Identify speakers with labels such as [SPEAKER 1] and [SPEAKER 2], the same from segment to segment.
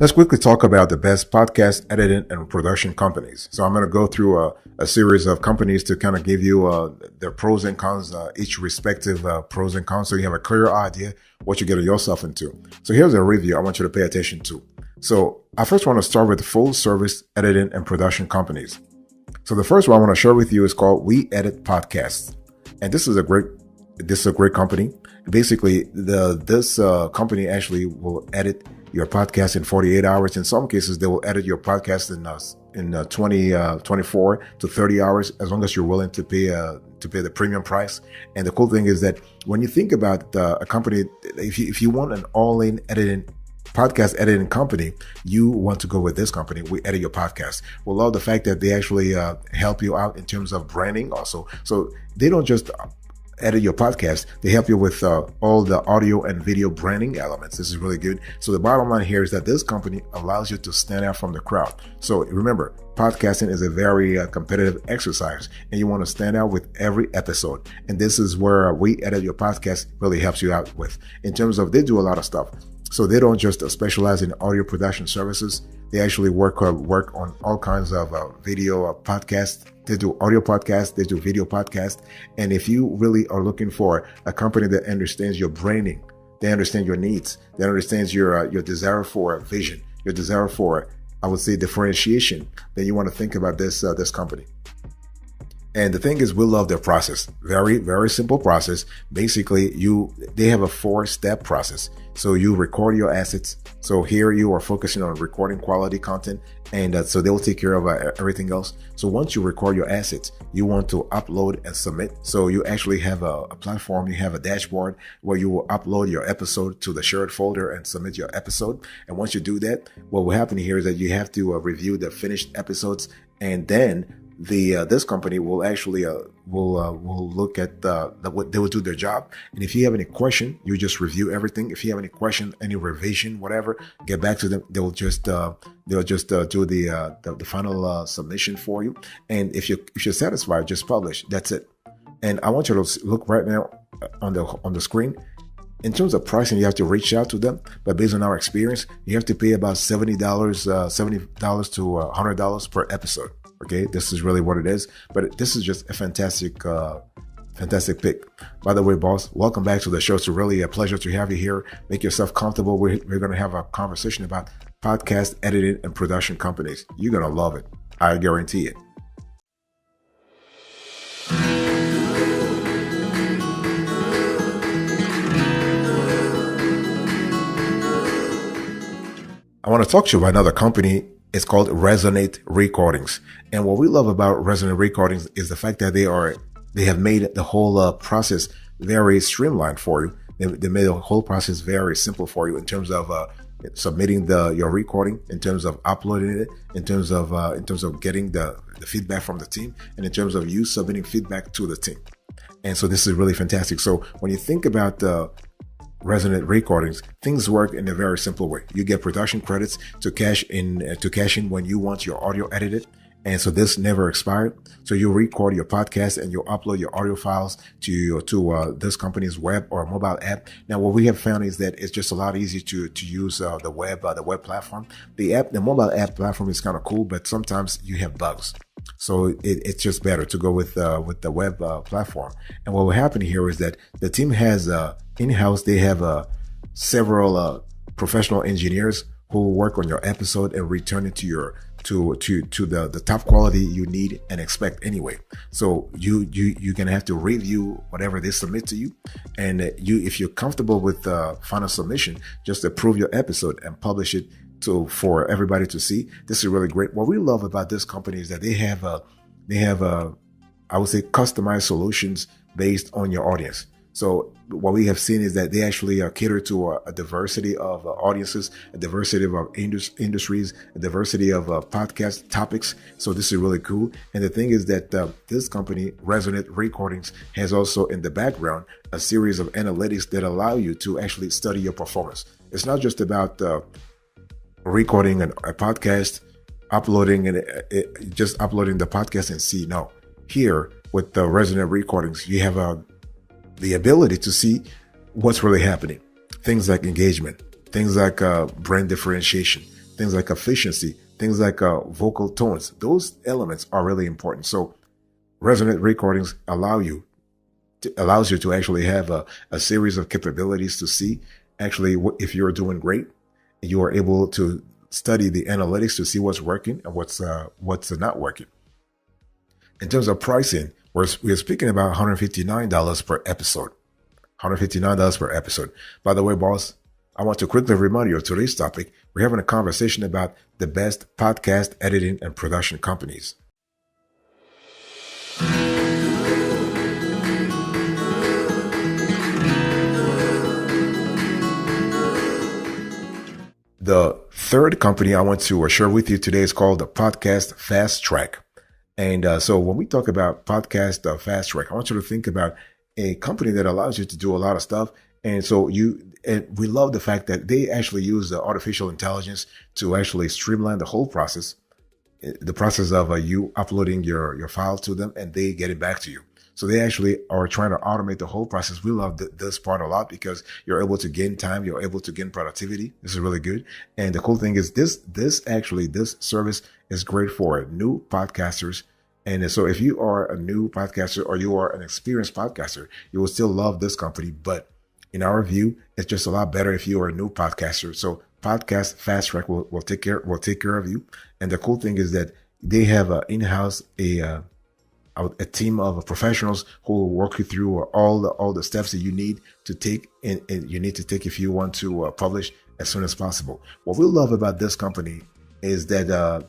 [SPEAKER 1] Let's quickly talk about the best podcast editing and production companies. So I'm going to go through a series of companies to kind of give you their pros and cons, each respective pros and cons, so you have a clear idea what you're getting yourself into. So here's a review I want you to pay attention to. So I first want to start with full service editing and production companies. So the first one I want to share with you is called We Edit Podcasts. And this is a great company. Basically, this company actually will edit your podcast in 48 hours. In some cases, they will edit your podcast in 24 to 30 hours, as long as you're willing to pay the premium price. And the cool thing is that when you think about a company, if you want an all-in podcast editing company, you want to go with this company. We Edit Your Podcast. We love the fact that they actually help you out in terms of branding also. So they don't just edit your podcast, they help you with all the audio and video branding elements. This is really good. So the bottom line here is that this company allows you to stand out from the crowd. So remember, podcasting is a very competitive exercise, and you want to stand out with every episode. And this is where We Edit Your Podcast really helps you out with. In terms of, they do a lot of stuff. So they don't just specialize in audio production services. They actually work on all kinds of video podcasts. They do audio podcasts, they do video podcasts. And if you really are looking for a company that understands your branding, they understand your needs, they understands your desire for vision, your desire for, I would say, differentiation, then you want to think about this company. And the thing is, we love their process. Very, very simple process. Basically, they have a 4-step process. So you record your assets. So here you are focusing on recording quality content, and so they will take care of everything else. So once you record your assets, you want to upload and submit. So you actually have a platform, you have a dashboard where you will upload your episode to the shared folder and submit your episode. And once you do that, what will happen here is that you have to review the finished episodes, and then this company will actually will look at what they will do their job. And if you have any question, you just review everything. If you have any question, any revision, whatever, get back to them. They'll just do the final submission for you. And if you're satisfied, just publish. That's it. And I want you to look right now on the screen. In terms of pricing, you have to reach out to them, but based on our experience, you have to pay about $70 to $100 per episode. Okay, this is really what it is, but this is just a fantastic pick. By the way, boss, welcome back to the show. It's really a pleasure to have you here. Make yourself comfortable. We're going to have a conversation about podcast editing and production companies. You're going to love it. I guarantee it. I want to talk to you about another company. It's called Resonate Recordings. And what we love about Resonate Recordings is the fact that they have made the whole process very streamlined for you. They made the whole process very simple for you in terms of submitting your recording, in terms of uploading it, in terms of getting the feedback from the team, and in terms of you submitting feedback to the team. And so this is really fantastic. So when you think about Resonate Recordings, things work in a very simple way. You get production credits to cash in when you want your audio edited. And so this never expired. So you record your podcast and you upload your audio files to this company's web or mobile app. Now, what we have found is that it's just a lot easier to use the web platform. The mobile app platform is kind of cool, but sometimes you have bugs. So it's just better to go with the web platform. And what will happen here is that the team has in-house, they have several professional engineers who work on your episode and return it to the top quality you need and expect anyway. So you're gonna have to review whatever they submit to you, and if you're comfortable with the final submission, just approve your episode and publish it for everybody to see. This is really great. What we love about this company is that they have I would say customized solutions based on your audience. So what we have seen is that they actually cater to a diversity of audiences, a diversity of industries, a diversity of podcast topics. So this is really cool. And the thing is that this company, Resonate Recordings, has also in the background a series of analytics that allow you to actually study your performance. It's not just about recording a podcast, uploading just uploading the podcast and see. No, here with the Resonate Recordings, you have the ability to see what's really happening. Things like engagement, things like brand differentiation, things like efficiency, things like vocal tones. Those elements are really important. So resonant recordings allows you to actually have a series of capabilities to see actually if you're doing great. You are able to study the analytics to see what's working and what's not working. In terms of pricing, we're speaking about $159 per episode. $159 per episode. By the way, boss, I want to quickly remind you of today's topic. We're having a conversation about the best podcast editing and production companies. The third company I want to share with you today is called the Podcast Fast Track. And so when we talk about Podcast Fast Track, I want you to think about a company that allows you to do a lot of stuff. And so we love the fact that they actually use artificial intelligence to actually streamline the whole process, the process of you uploading your file to them and they get it back to you. So they actually are trying to automate the whole process. We love this part a lot because you're able to gain time. You're able to gain productivity. This is really good. And the cool thing is this service is great for new podcasters. And so if you are a new podcaster or you are an experienced podcaster, you will still love this company. But in our view, it's just a lot better if you are a new podcaster. So Podcast Fast Track will take care of you. And the cool thing is that they have in-house a team of professionals who will walk you through all the steps that you need to take and you need to take if you want to publish as soon as possible. What we love about this company is that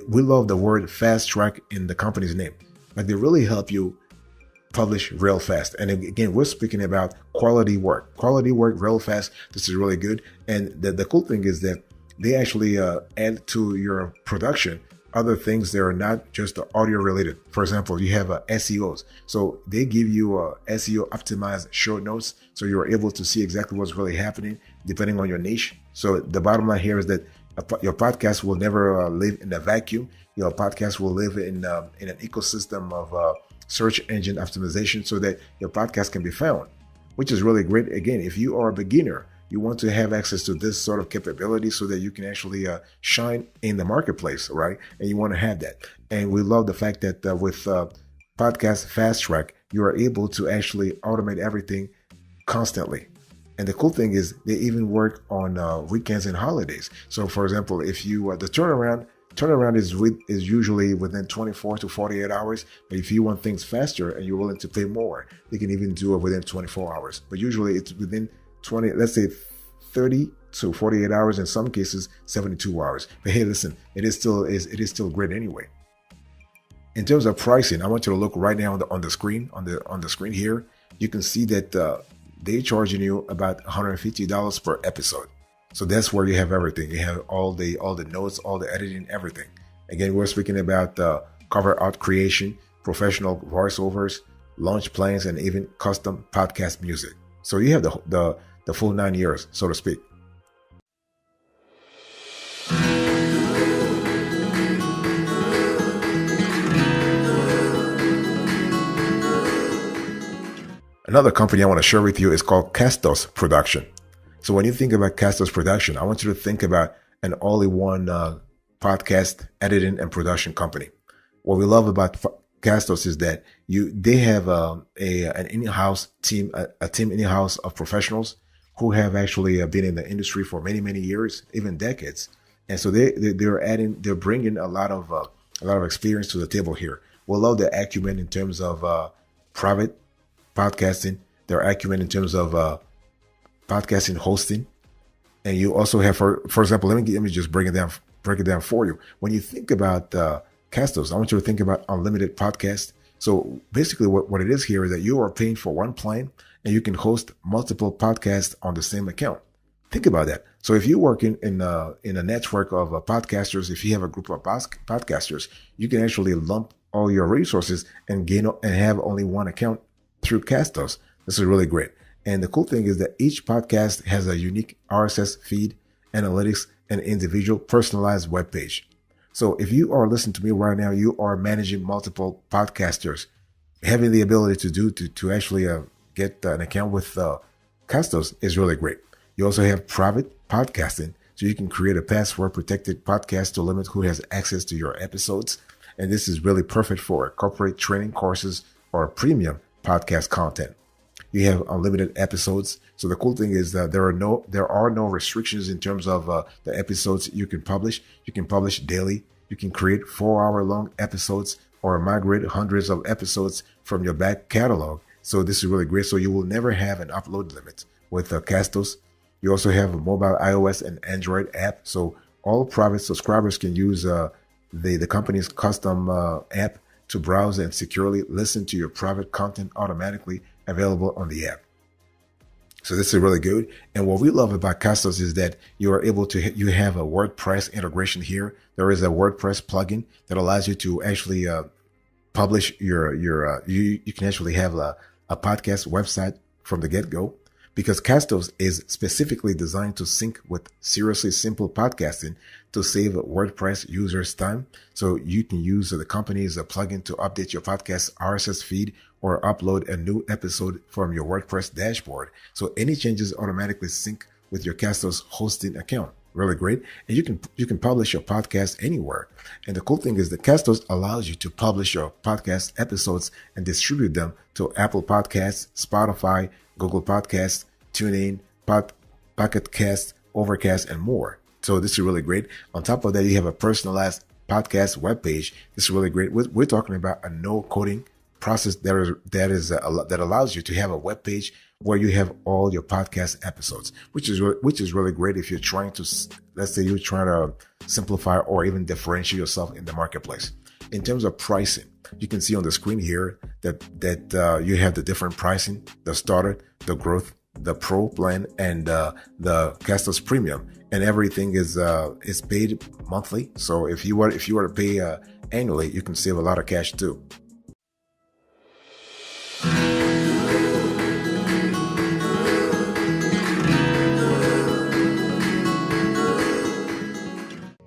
[SPEAKER 1] we love the word fast track in the company's name. Like they really help you publish real fast. And again, we're speaking about quality work real fast. This is really good. And the cool thing is that they actually add to your production other things that are not just the audio related. For example, you have SEOs. So they give you SEO optimized short notes. So you're able to see exactly what's really happening depending on your niche. So the bottom line here is that your podcast will never live in a vacuum. Your podcast will live in an ecosystem of search engine optimization so that your podcast can be found, which is really great. Again, if you are a beginner, you want to have access to this sort of capability so that you can actually shine in the marketplace, right? And you want to have that. And we love the fact that with Podcast Fast Track, you are able to actually automate everything constantly. And the cool thing is they even work on weekends and holidays. So for example, if you the turnaround is usually within 24 to 48 hours. But if you want things faster and you're willing to pay more, you can even do it within 24 hours. But usually it's within let's say 30 to 48 hours, in some cases 72 hours. But hey, listen, it is still great anyway. In terms of pricing, I want you to look right now on the screen here. You can see that they're charging you about $150 per episode. So that's where you have everything. You have all the notes, all the editing, everything. Again, we're speaking about cover art creation, professional voiceovers, launch plans, and even custom podcast music. So you have the full 9 years, so to speak. Another company I want to share with you is called Castos Production. So when you think about Castos Production, I want you to think about an all-in-one podcast editing and production company. What we love about Castos is that they have an in-house team, a team in-house of professionals who have actually been in the industry for many, many years, even decades. And so they're bringing a lot of experience to the table here. We love their acumen in terms of private podcasting, their acumen in terms of podcasting hosting. And you also have, for example, let me just break it down for you. When you think about Castos, I want you to think about unlimited podcast. So basically what it is here is that you are paying for one plan and you can host multiple podcasts on the same account. Think about that. So if you work in a network of podcasters, if you have a group of podcasters, you can actually lump all your resources and have only one account through Castos. This is really great. And the cool thing is that each podcast has a unique RSS feed, analytics, and individual personalized web page. So if you are listening to me right now, you are managing multiple podcasters. Having the ability to actually get an account with Castos is really great. You also have private podcasting. So you can create a password protected podcast to limit who has access to your episodes. And this is really perfect for corporate training courses or premium podcast content. You have unlimited episodes. So the cool thing is that there are no restrictions in terms of the episodes you can publish. You can publish daily. You can create 4-hour long episodes or migrate hundreds of episodes from your back catalog. So this is really great. So you will never have an upload limit with Castos. You also have a mobile iOS and Android app. So all private subscribers can use the company's custom app to browse and securely listen to your private content automatically available on the app. So this is really good. And what we love about Castos is that you are able to, you have a WordPress integration here. There is a WordPress plugin that allows you to actually publish you can actually have a podcast website from the get-go, because Castos is specifically designed to sync with seriously simple podcasting to save WordPress users time. So you can use the company's plugin to update your podcast RSS feed or upload a new episode from your WordPress dashboard. So any changes automatically sync with your Castos hosting account. Really great. And you can publish your podcast anywhere. And the cool thing is that Castos allows you to publish your podcast episodes and distribute them to Apple Podcasts, Spotify, Google Podcasts, TuneIn, Pocket Cast, Overcast, and more. So this is really great. On top of that, you have a personalized podcast webpage. This is really great. We're talking about a no coding process that allows you to have a web page where you have all your podcast episodes, which is really great if you're trying to, let's say you're trying to simplify or even differentiate yourself in the marketplace. In terms of pricing, you can see on the screen here that you have the different pricing: the starter, the growth, the pro plan, and the Castos premium, and everything is paid monthly. So if you were to pay annually, you can save a lot of cash too.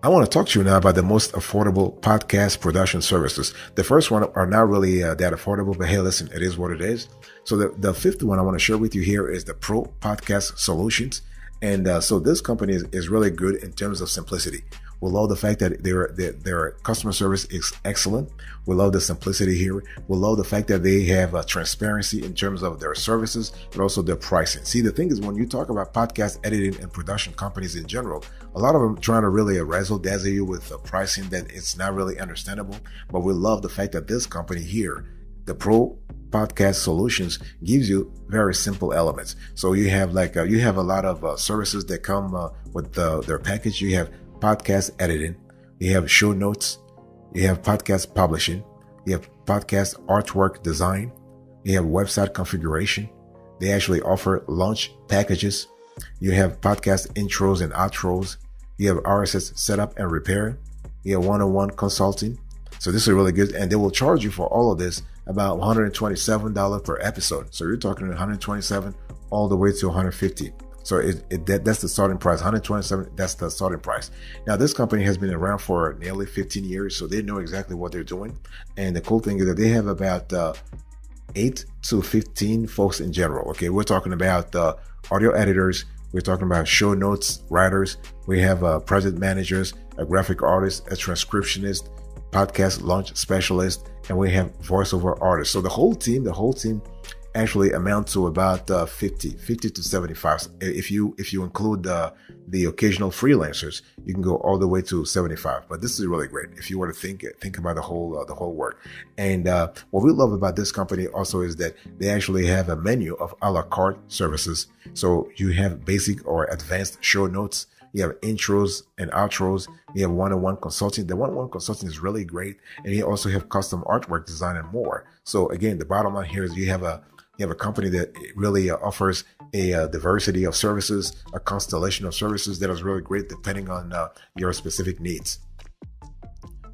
[SPEAKER 1] I want to talk to you now about the most affordable podcast production services. The first one are not really that affordable, but hey, listen, it is what it is. So the fifth one I want to share with you here is the Pro Podcast Solutions. And so this company is really good in terms of simplicity. We love the fact that their customer service is excellent. We love the simplicity here. We love the fact that they have transparency in terms of their services, but also their pricing. See, the thing is, when you talk about podcast editing and production companies in general, a lot of them trying to really razzle-dazzle you with pricing that it's not really understandable. But we love the fact that this company here, the Pro Podcast Solutions, gives you very simple elements. So you have you have a lot of services that come with their package. You have podcast editing, you have show notes, you have podcast publishing, you have podcast artwork design, you have website configuration. They actually offer launch packages. You have podcast intros and outros. You have RSS setup and repair. You have one-on-one consulting. So this is really good. And they will charge you for all of this about $127 per episode. So you're talking $127 all the way to $150. So that's the starting price, $127. That's the starting price. Now, this company has been around for nearly 15 years, so they know exactly what they're doing. And the cool thing is that they have about 8 to 15 folks in general. Okay, we're talking about audio editors. We're talking about show notes writers. We have project managers, a graphic artist, a transcriptionist, podcast launch specialist, and we have voiceover artists. So the whole team actually amount to about 50 to 75. If you include the occasional freelancers, you can go all the way to 75. But this is really great if you were to think about the whole work. And what we love about this company also is that they actually have a menu of a la carte services. So you have basic or advanced show notes. You have intros and outros. You have one-on-one consulting. The one-on-one consulting is really great. And you also have custom artwork design and more. So again, the bottom line here is you have a company that really offers a diversity of services, a constellation of services that is really great depending on your specific needs.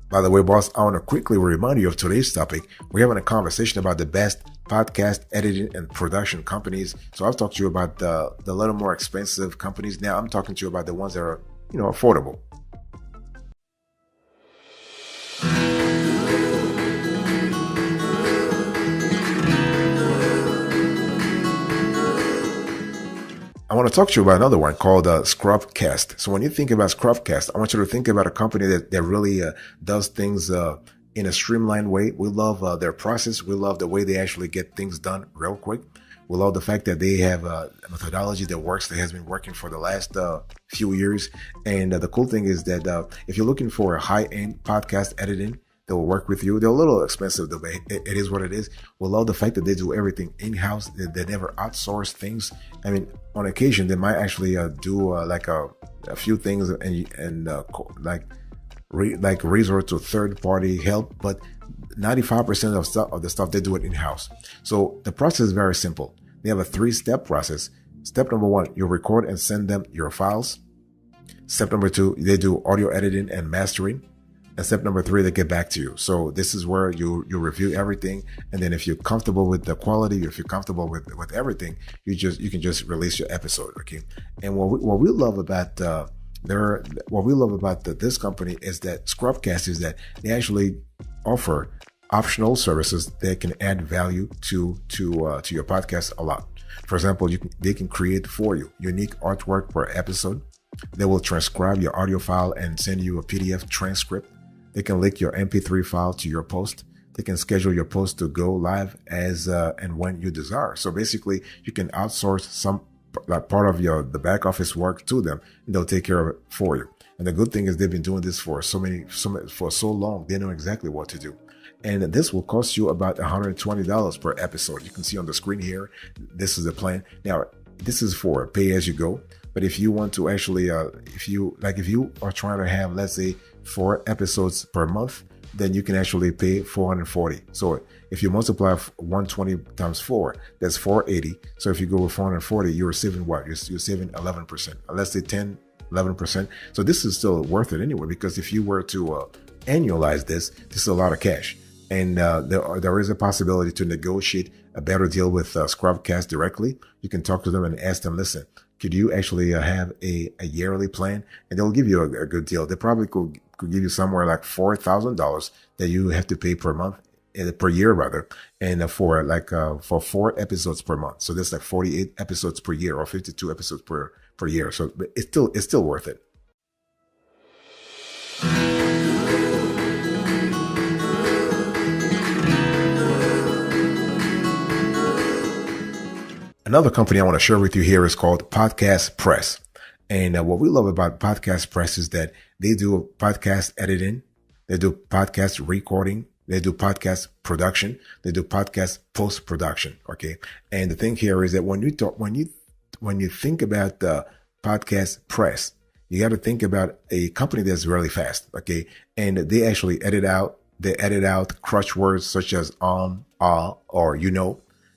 [SPEAKER 1] By the way, boss, I want to quickly remind you of today's topic. We're having a conversation about the best podcast editing and production companies. So I've talked to you about the little more expensive companies. Now I'm talking to you about the ones that are, affordable. I want to talk to you about another one called Scrubcast. So when you think about Scrubcast, I want you to think about a company that really does things in a streamlined way. We love their process. We love the way they actually get things done real quick. We love the fact that they have a methodology that works, that has been working for the last few years. And the cool thing is that if you're looking for a high-end podcast editing, they will work with you. They're a little expensive, though, but it is what it is. We love the fact that they do everything in-house. They never outsource things. I mean, on occasion, they might actually do like a few things and resort to third-party help, but 95% of the stuff they do it in-house. So the process is very simple. They have a 3-step process. Step number 1, you record and send them your files. Step number 2, they do audio editing and mastering. And step number 3, they get back to you. So this is where you review everything. And then if you're comfortable with the quality, if you're comfortable with everything, you can just release your episode. Okay. And what we love about this company is that Scrubcast is that they actually offer optional services that can add value to your podcast a lot. For example, they can create for you unique artwork per episode. They will transcribe your audio file and send you a PDF transcript. They can link your MP3 file to your post. They can schedule your post to go live as and when you desire. So basically, you can outsource some part of the back office work to them, and they'll take care of it for you. And the good thing is they've been doing this for so long. They know exactly what to do. And this will cost you about $120 per episode. You can see on the screen here, this is the plan. Now, this is for pay as you go. But if you want to actually, if you are trying to have, let's say, 4 episodes per month, then you can actually pay $440. So if you multiply 120 times 4, that's 480. So if you go with 440, you're saving what? You're saving 11%. Let's say 11%. So this is still worth it anyway, because if you were to annualize this is a lot of cash. And there is a possibility to negotiate a better deal with Scrubcast directly. You can talk to them and ask them, listen, could you actually have a yearly plan? And they'll give you a good deal. They probably could give you somewhere like $4,000 that you have to pay per month, per year rather, and for 4 episodes per month. So that's like 48 episodes per year or 52 episodes per year. So it's still worth it. Another company I want to share with you here is called Podcast Press. And what we love about Podcast Press is that they do podcast editing, they do podcast recording, they do podcast production, they do podcast post-production. Okay. And the thing here is that when you think about the Podcast Press, you got to think about a company that's really fast. Okay. And they actually edit out crutch words such as or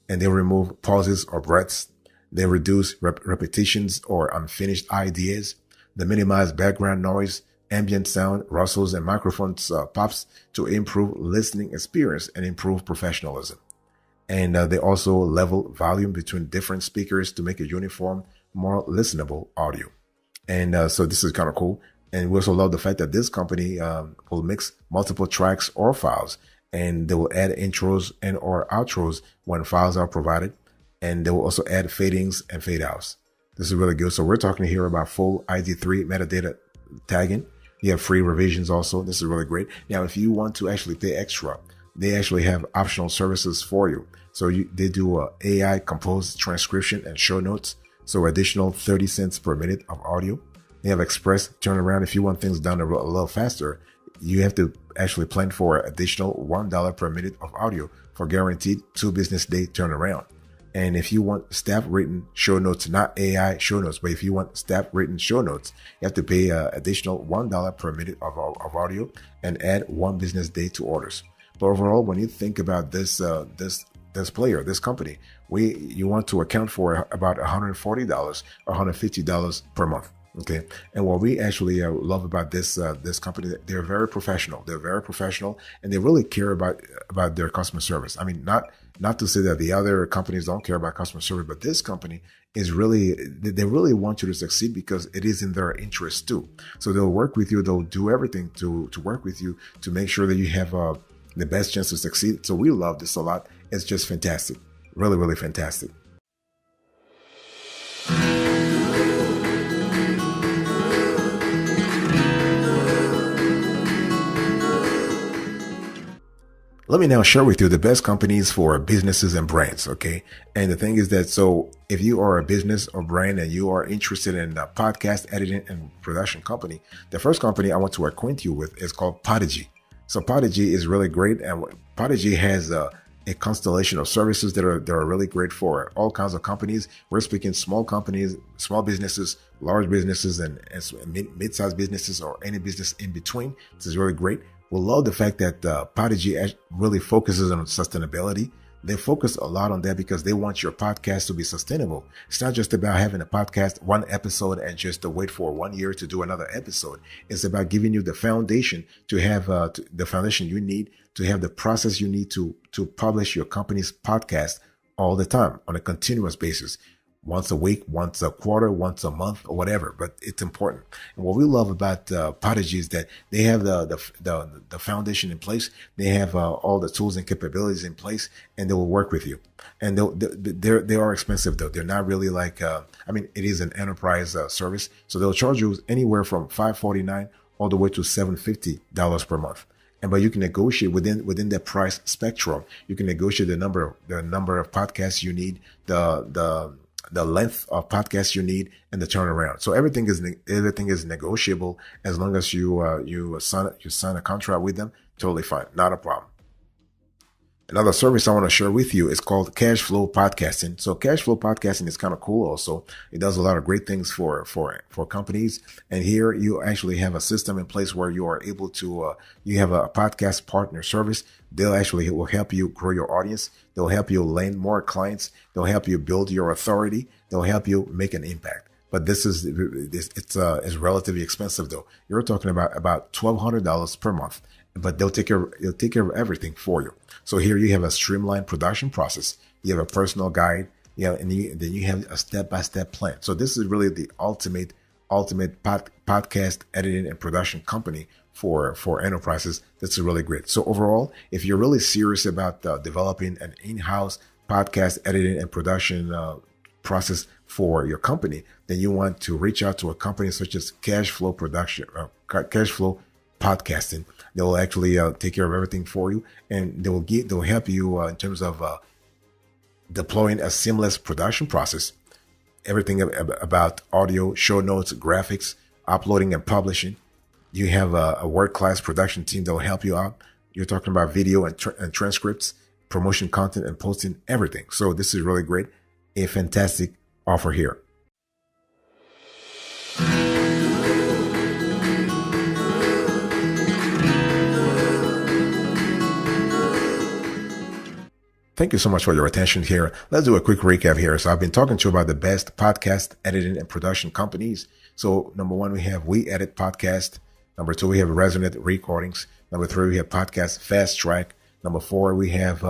[SPEAKER 1] and they remove pauses or breaths. They reduce repetitions or unfinished ideas. They minimize background noise, ambient sound, rustles, and microphones pops to improve listening experience and improve professionalism. And they also level volume between different speakers to make a uniform, more listenable audio. And so this is kind of cool. And we also love the fact that this company will mix multiple tracks or files, and they will add intros and or outros when files are provided. And they will also add fadings and fade outs. This is really good. So we're talking here about full ID3 metadata tagging. You have free revisions also. This is really great. Now, if you want to actually pay extra, they actually have optional services for you. So they do AI composed transcription and show notes. So additional 30 cents per minute of audio. They have express turnaround. If you want things done a little faster, you have to actually plan for additional $1 per minute of audio for guaranteed 2 business day turnaround. And if you want staff written show notes, not AI show notes, but if you want staff written show notes, you have to pay additional $1 per minute of audio and add 1 business day to orders. But overall, when you think about this company, you want to account for about $140 or $150 per month. Okay. And what we actually love about this company, they're very professional. They're very professional, and they really care about their customer service. I mean, not to say that the other companies don't care about customer service, but this company is they really want you to succeed because it is in their interest too. So they'll work with you. They'll do everything to work with you to make sure that you have the best chance to succeed. So we love this a lot. It's just fantastic. Really, really fantastic. Let me now share with you the best companies for businesses and brands. Okay. And the thing is that, so if you are a business or brand and you are interested in a podcast editing and production company, the first company I want to acquaint you with is called Podigy. So Podigy is really great. And Podigy has a constellation of services that are really great for all kinds of companies. We're speaking small companies, small businesses, large businesses, and mid-sized businesses, or any business in between. This is really great. We love the fact that Podigy really focuses on sustainability. They focus a lot on that because they want your podcast to be sustainable. It's not just about having a podcast, one episode, and just to wait for 1 year to do another episode. It's about giving you the foundation to have the foundation you need to have the process you need to publish your company's podcast all the time on a continuous basis. Once a week, once a quarter, once a month, or whatever, but it's important. And what we love about Podigy is that they have the foundation in place. They have all the tools and capabilities in place, and they will work with you. And they are expensive though. They're not really like it is an enterprise service, so they'll charge you anywhere from $549 all the way to $750 per month. But you can negotiate within that price spectrum. You can negotiate the number of podcasts you need, the length of podcasts you need, and the turnaround. So everything is negotiable as long as you sign a contract with them. Totally fine, not a problem. Another service I want to share with you is called Cash Flow Podcasting. So Cash Flow Podcasting is kind of cool also. It does a lot of great things for companies. And here you actually have a system in place where you are able to, you have a podcast partner service. They'll actually will help you grow your audience. They'll help you land more clients. They'll help you build your authority. They'll help you make an impact. But it's relatively expensive though. You're talking about $1,200 per month. But they'll take care of everything for you. So here you have a streamlined production process. You have a personal guide. And then you have a step-by-step plan. So this is really the ultimate podcast editing and production company for enterprises. That's really great. So overall, if you're really serious about developing an in-house podcast editing and production process for your company, then you want to reach out to a company such as Cash Flow Podcasting. They'll actually take care of everything for you, and they'll help you in terms of deploying a seamless production process. Everything about audio, show notes, graphics, uploading and publishing. You have a world-class production team that will help you out. You're talking about video and transcripts, promotion content, and posting, everything. So this is really great. A fantastic offer here. Thank you so much for your attention here. Let's do a quick recap here. So I've been talking to you about the best podcast editing and production companies. So number one, we have We Edit Podcast. Number two, we have Resonate Recordings. Number three, we have Podcast Fast Track. Number four, we have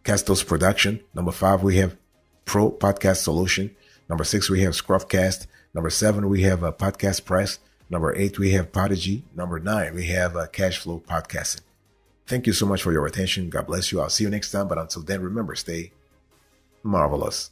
[SPEAKER 1] Castos Production. Number five, we have Pro Podcast Solution. Number six, we have Scruffcast. Number seven, we have Podcast Press. Number eight, we have Podigy. Number nine, we have Cash Flow Podcasting. Thank you so much for your attention. God bless you. I'll see you next time. But until then, remember, stay marvelous.